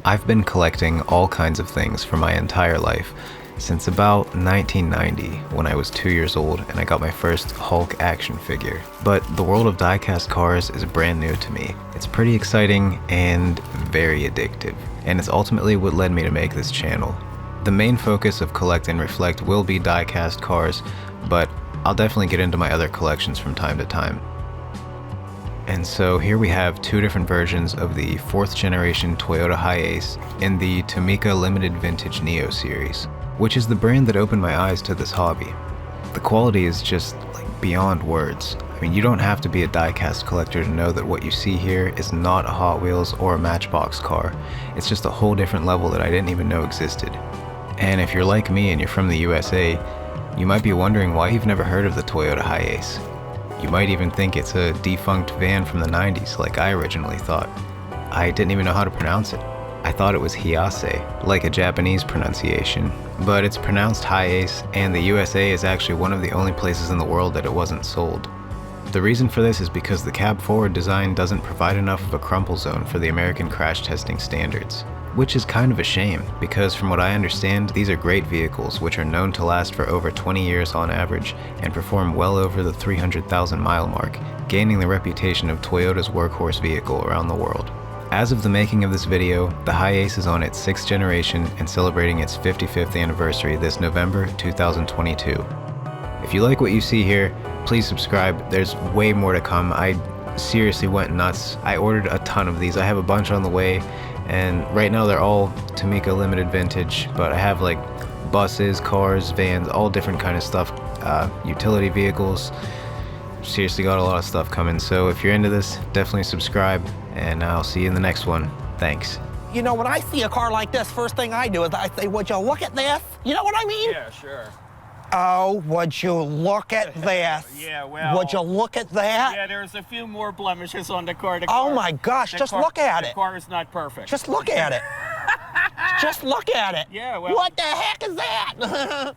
I've been collecting all kinds of things for my entire life, since about 1990 when I was 2 years old and I got my first Hulk action figure. But the world of diecast cars is brand new to me. It's pretty exciting and very addictive, and it's ultimately what led me to make this channel. The main focus of Collect and Reflect will be diecast cars, but I'll definitely get into my other collections from time to time. And so here we have two different versions of the 4th generation Toyota HiAce in the Tomica Limited Vintage Neo series, which is the brand that opened my eyes to this hobby. The quality is just like beyond words. I mean, you don't have to be a diecast collector to know that what you see here is not a Hot Wheels or a Matchbox car. It's just a whole different level that I didn't even know existed. And if you're like me and you're from the USA, you might be wondering why you've never heard of the Toyota HiAce. You might even think it's a defunct van from the 90s like I originally thought. I didn't even know how to pronounce it. I thought it was HiAce, like a Japanese pronunciation, but it's pronounced HiAce, and the USA is actually one of the only places in the world that it wasn't sold. The reason for this is because the cab forward design doesn't provide enough of a crumple zone for the American crash testing standards. Which is kind of a shame, because from what I understand, these are great vehicles which are known to last for over 20 years on average and perform well over the 300,000 mile mark, gaining the reputation of Toyota's workhorse vehicle around the world. As of the making of this video, the HiAce is on its 6th generation and celebrating its 55th anniversary this November 2022. If you like what you see here, please subscribe. There's way more to come. I seriously went nuts. I ordered a ton of these. I have a bunch on the way. And right now they're all Tomica Limited Vintage, but I have like buses, cars, vans, all different kind of stuff, utility vehicles. Seriously got a lot of stuff coming, so if you're into this, definitely subscribe, and I'll see you in the next one. Thanks. You know, when I see a car like this, first thing I do is I say, would you look at this? You know what I mean? Yeah, sure. Oh, would you look at this? Yeah, well... Would you look at that? Yeah, there's a few more blemishes on the car. Oh my gosh, just look at it. The car is not perfect. Just look at it. Just look at it. Yeah, well... What the heck is that?